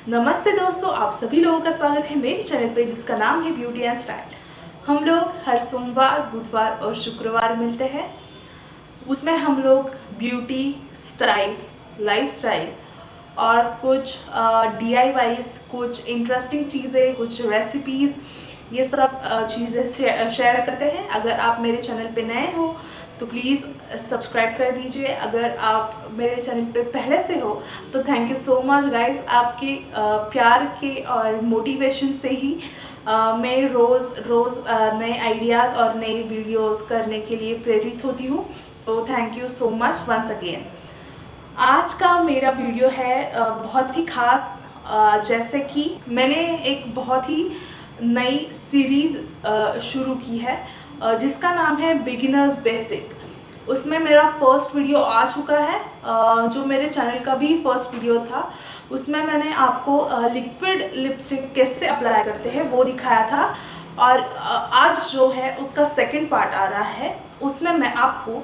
नमस्ते दोस्तों, आप सभी लोगों का स्वागत है मेरे चैनल पे जिसका नाम है ब्यूटी एंड स्टाइल। हम लोग हर सोमवार, बुधवार और शुक्रवार मिलते हैं। उसमें हम लोग ब्यूटी, स्टाइल, लाइफस्टाइल और कुछ DIYs, कुछ इंटरेस्टिंग चीज़ें, कुछ रेसिपीज़, ये सब चीज़ें शेयर करते हैं। अगर आप मेरे चैनल पे नए हो तो प्लीज़ सब्सक्राइब कर दीजिए। अगर आप मेरे चैनल पे पहले से हो तो thank you so much guys. आपके प्यार के और मोटिवेशन से ही मैं रोज़ नए आइडियाज़ और नए वीडियोस करने के लिए प्रेरित होती हूँ। तो thank you so much once again. आज का मेरा वीडियो है बहुत ही ख़ास। जैसे कि मैंने एक बहुत ही नई सीरीज़ शुरू की है जिसका नाम है बिगिनर्स बेसिक। उसमें मेरा फर्स्ट वीडियो आ चुका है, जो मेरे चैनल का भी फर्स्ट वीडियो था। उसमें मैंने आपको लिक्विड लिपस्टिक कैसे अप्लाई करते हैं वो दिखाया था। और आज जो है उसका सेकंड पार्ट आ रहा है। उसमें मैं आपको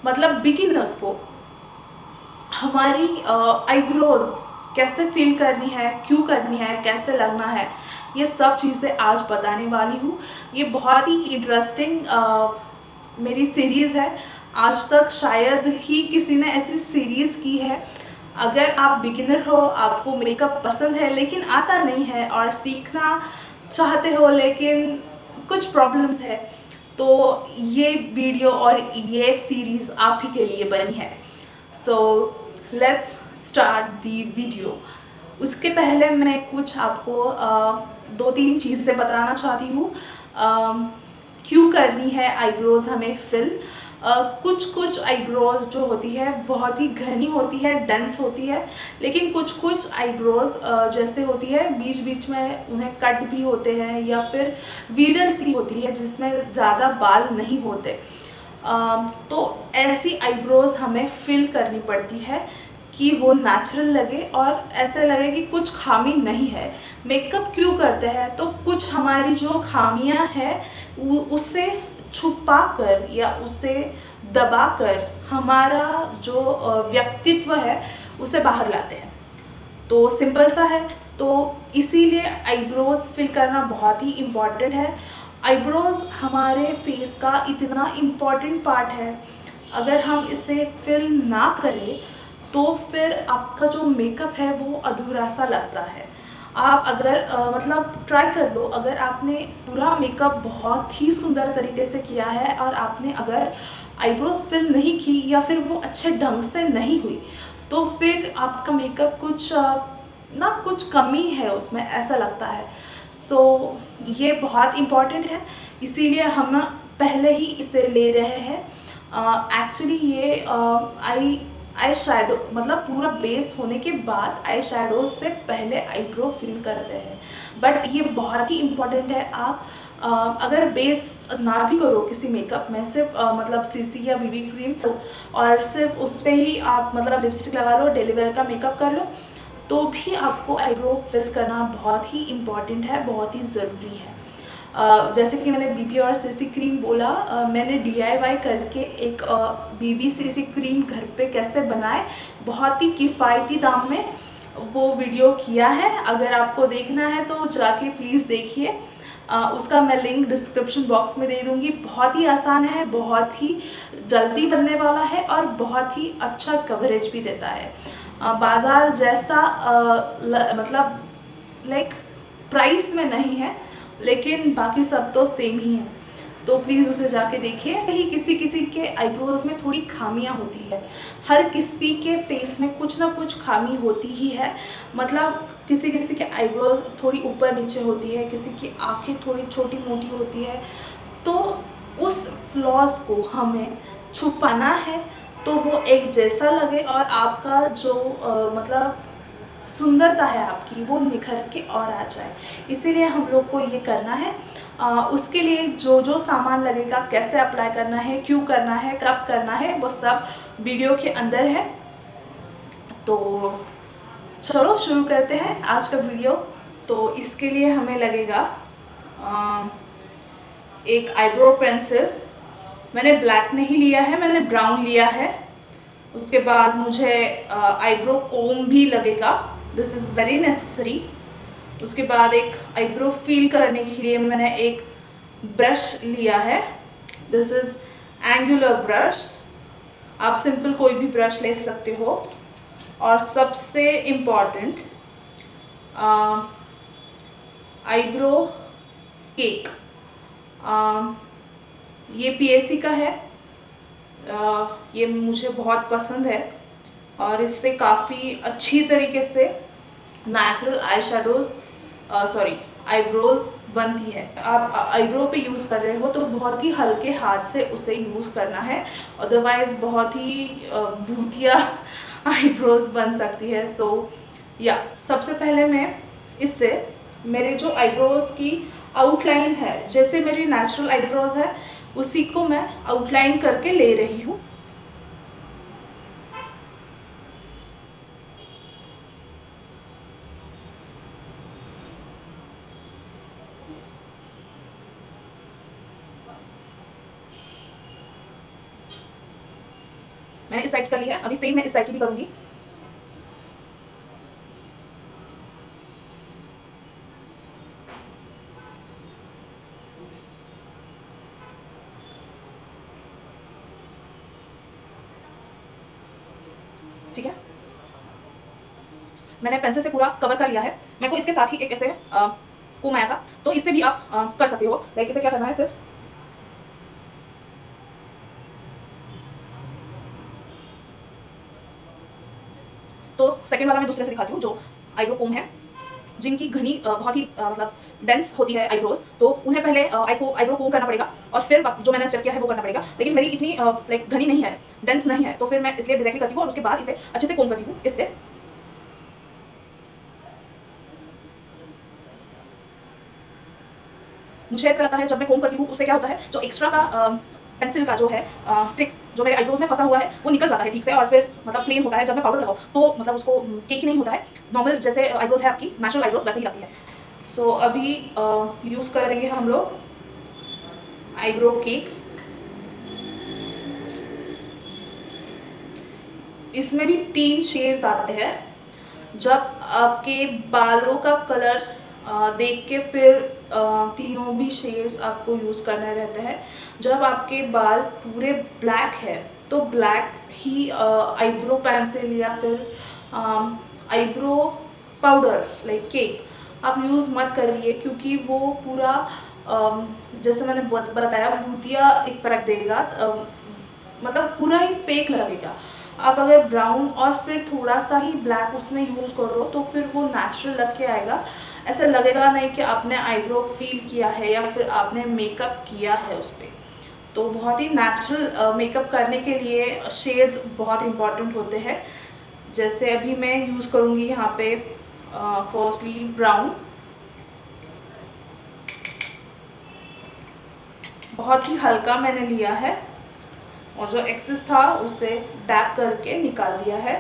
मतलब बिगिनर्स को हमारी आईब्रोज कैसे फिल करनी है, क्यों करनी है, कैसे लगना है, ये सब चीज़ें आज बताने वाली हूँ। ये बहुत ही इंटरेस्टिंग मेरी सीरीज़ है। आज तक शायद ही किसी ने ऐसी सीरीज़ की है। अगर आप बिगिनर हो, आपको मेकअप पसंद है लेकिन आता नहीं है और सीखना चाहते हो लेकिन कुछ प्रॉब्लम्स है, तो ये वीडियो और ये सीरीज़ आप ही के लिए बनी है। So let's start the video. उसके पहले मैं कुछ आपको 2-3 चीज़ें बताना चाहती हूँ। क्यों करनी है आईब्रोज़ हमें फिल। कुछ आईब्रोज़ जो होती है बहुत ही घनी होती है, डेंस होती है, लेकिन कुछ आईब्रोज़ जैसे होती है बीच बीच में उन्हें कट भी होते हैं या फिर विरल सी होती है जिसमें ज़्यादा बाल नहीं होते। तो ऐसी आईब्रोज़ हमें फिल करनी पड़ती है कि वो नेचुरल लगे और ऐसे लगे कि कुछ खामी नहीं है। मेकअप क्यों करते हैं? तो कुछ हमारी जो खामियां हैं उससे छुपा कर या उसे दबा कर हमारा जो व्यक्तित्व है उसे बाहर लाते हैं। तो सिंपल सा है। तो इसीलिए आईब्रोज़ फिल करना बहुत ही इम्पॉर्टेंट है। आईब्रोज़ हमारे फेस का इतना इम्पॉर्टेंट पार्ट है। अगर हम इसे फिल ना करें तो फिर आपका जो मेकअप है वो अधूरा सा लगता है। आप अगर मतलब ट्राई कर लो, अगर आपने पूरा मेकअप बहुत ही सुंदर तरीके से किया है और आपने अगर आईब्रोज फिल नहीं की या फिर वो अच्छे ढंग से नहीं हुई, तो फिर आपका मेकअप कुछ कमी है उसमें, ऐसा लगता है। सो ये बहुत इम्पॉर्टेंट है, इसीलिए हम पहले ही इसे ले रहे हैं। एक्चुअली ये आई शैडो मतलब पूरा बेस होने के बाद आई शैडो से पहले आईब्रो फिल करते हैं। बट ये बहुत ही इम्पॉर्टेंट है। आप अगर बेस ना भी करो किसी मेकअप में, सिर्फ मतलब CC या BB क्रीम और सिर्फ उस पर ही आप मतलब लिपस्टिक लगा लो, डेली वेयर का मेकअप कर लो, तो भी आपको आईब्रो फिल करना बहुत ही इम्पॉर्टेंट है, बहुत ही ज़रूरी है। जैसे कि मैंने BB और CC क्रीम बोला, मैंने DIY करके एक BB CC क्रीम घर पे कैसे बनाए, बहुत ही किफ़ायती दाम में वो वीडियो किया है। अगर आपको देखना है तो जाके प्लीज़ देखिए। उसका मैं लिंक डिस्क्रिप्शन बॉक्स में दे दूँगी। बहुत ही आसान है, बहुत ही जल्दी बनने वाला है और बहुत ही अच्छा कवरेज भी देता है। बाज़ार जैसा मतलब लाइक प्राइस में नहीं है, लेकिन बाकी सब तो सेम ही है। तो प्लीज़ उसे जाके देखिए। ही किसी किसी के आईब्रोज में थोड़ी खामियां होती है। हर किसी के फेस में कुछ ना कुछ खामी होती ही है। मतलब किसी किसी के आईब्रोज थोड़ी ऊपर नीचे होती है, किसी की आंखें थोड़ी छोटी मोटी होती है। तो उस फ्लॉज को हमें छुपाना है तो वो एक जैसा लगे और आपका जो मतलब सुंदरता है आपकी वो निखर के और आ जाए। इसीलिए हम लोग को ये करना है। उसके लिए जो जो सामान लगेगा, कैसे अप्लाई करना है, क्यों करना है, कब करना है, वो सब वीडियो के अंदर है। तो चलो शुरू करते हैं आज का वीडियो। तो इसके लिए हमें लगेगा एक आईब्रो पेंसिल। मैंने ब्लैक नहीं लिया है, मैंने ब्राउन लिया है। उसके बाद मुझे आईब्रो कोम भी लगेगा। This is very necessary. उसके बाद एक आईब्रो फील करने के लिए मैंने एक ब्रश लिया है। दिस इज़ एंगुलर ब्रश, आप सिंपल कोई भी ब्रश ले सकते हो। और सबसे इम्पॉर्टेंट आईब्रो केक, ये पीएसी का है। ये मुझे बहुत पसंद है और इससे काफ़ी अच्छी तरीके से नेचुरल आई शेडोज़ आईब्रोज बनती है। आप आईब्रो पे यूज़ कर रहे हो तो बहुत ही हल्के हाथ से उसे यूज़ करना है, अदरवाइज़ बहुत ही भूतिया आईब्रोज बन सकती है। सो या सबसे पहले मैं इससे मेरे जो आईब्रोज की आउटलाइन है, जैसे मेरी नेचुरल आईब्रोज है उसी को मैं आउटलाइन करके ले रही हूँ। मैंने इस साइड कर लिया है, अभी सेम मैं इस साइड की भी करूँगी। ठीक है, मैंने पेंसिल से पूरा कवर कर लिया है। मेरे को इसके साथ ही एक ऐसे कोम आया था, तो इससे भी आप कर सकते हो। लाइक इसे क्या करना है, सिर्फ तो सेकंड वाला मैं दूसरे से दिखाती हूँ। जो आईब्रो कोम है, जिनकी घनी बहुत ही मतलब डेंस होती है आईब्रोज, तो उन्हें पहले आईब्रो कोम करना पड़ेगा और फिर जो मैंने स्टेप किया है वो करना पड़ेगा। लेकिन मेरी इतनी लाइक घनी नहीं है, डेंस नहीं है, तो फिर मैं इसलिए डायरेक्टली करती हूँ और उसके बाद इसे अच्छे से कोम करती हूँ। इससे मुझे ऐसा लगता है जब मैं कोम करती हूँ उससे क्या होता है, जो एक्स्ट्रा का पेंसिल का जो है स्टिक जो मेरे आईब्रोज में फंसा हुआ है वो निकल जाता है ठीक से, और फिर मतलब प्लेन होता है। जब मैं पाउडर लगाऊँ तो मतलब उसको केक नहीं होता है, नॉर्मल जैसे आईब्रोज है आपकी नेचुरल आईब्रोज वैसे ही लगती है। सो अभी यूज़ करेंगे हम लोग आईब्रो केक। इसमें भी 3 शेड्स आते हैं। जब आपके बालों का कलर देख के फिर तीनों भी शेड्स आपको यूज़ करने रहते हैं। जब आपके बाल पूरे ब्लैक है तो ब्लैक ही आईब्रो पेंसिल या फिर आईब्रो पाउडर लाइक केक आप यूज़ मत करिए, क्योंकि वो पूरा जैसे मैंने बताया भूतिया इफेक्ट देगा, मतलब पूरा ही फेक लगेगा। आप अगर ब्राउन और फिर थोड़ा सा ही ब्लैक उसमें यूज़ करो तो फिर वो नेचुरल लग के आएगा। ऐसा लगेगा नहीं कि आपने आईब्रो फील किया है या फिर आपने मेकअप किया है उस पर। तो बहुत ही नेचुरल मेकअप करने के लिए शेड्स बहुत इम्पॉर्टेंट होते हैं। जैसे अभी मैं यूज़ करूँगी यहाँ पे फर्स्टली ब्राउन, बहुत ही हल्का मैंने लिया है और जो एक्सेस था उसे डैप करके निकाल दिया है।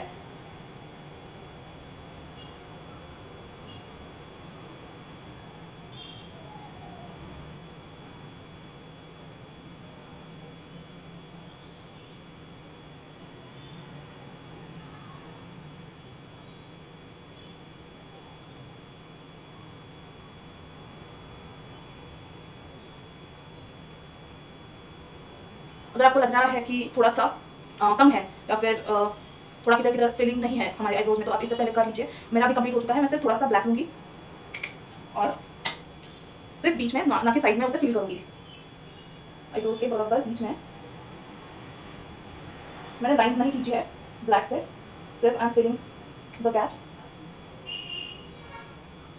अगर आपको लग रहा है कि थोड़ा सा कम है या फिर थोड़ा किधर किधर फिलिंग नहीं है हमारे आईब्रोज में, तो आप इससे पहले कर लीजिए। मेरा भी कंप्लीट हो चुका है। मैं सिर्फ थोड़ा सा ब्लैक लूँगी और सिर्फ बीच में ना कि साइड में उसे फिल करूँगी। आईब्रोज के बराबर बीच में मैंने लाइंस नहीं खींची है ब्लैक से, सिर्फ I am filling the gaps.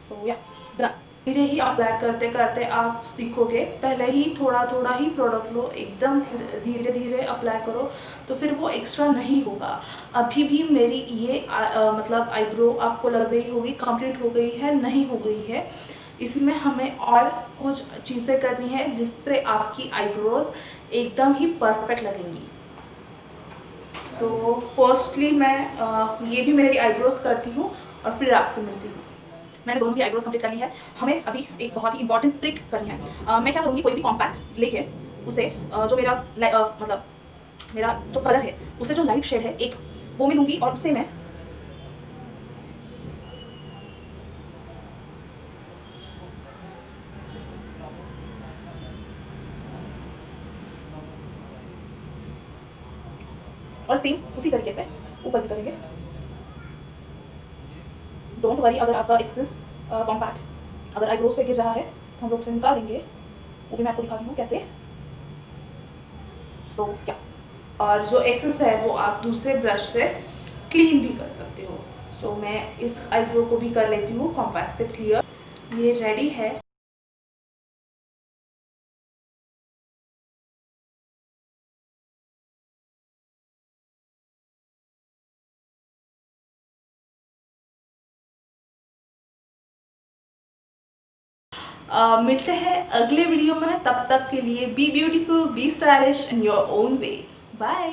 So yeah done. धीरे ही आप ब्लैक करते करते आप सीखोगे। पहले ही थोड़ा थोड़ा ही प्रोडक्ट लो, एकदम धीरे धीरे अप्लाई करो तो फिर वो एक्स्ट्रा नहीं होगा। अभी भी मेरी ये मतलब आईब्रो आपको लग रही होगी कंप्लीट हो गई है, नहीं हो गई है। इसमें हमें और कुछ चीज़ें करनी है जिससे आपकी आईब्रोज एकदम ही परफेक्ट लगेंगी। सो फर्स्टली मैं ये भी मेरी आईब्रोज करती हूँ और फिर आपसे मिलती हूँ। मैंने दोनों भी आईब्रोज कंप्लीट कर ली है। हमें अभी एक बहुत ही इंपॉर्टेंट ट्रिक करनी है। मैं क्या करूँगी, कोई भी कॉम्पैक्ट लेके उसे जो मेरा मतलब मेरा जो कलर है उसे जो लाइट शेड है एक वो मैं लूँगी और उससे मैं और सेम उसी तरीके से ऊपर भी करेंगे। डोंट वरी अगर आपका एक्सेस कॉम्पैक्ट अगर आईब्रोज पे गिर रहा है तो हम लोग उसे निकालेंगे, वो भी मैं आपको दिखाती हूँ कैसे। सो क्या, और जो एक्सेस है वो आप दूसरे ब्रश से क्लीन भी कर सकते हो। सो मैं इस आईब्रो को भी कर लेती हूँ कॉम्पैक्ट से क्लियर। ये रेडी है। मिलते हैं अगले वीडियो में, तब तक के लिए be beautiful, be stylish in your own way. Bye.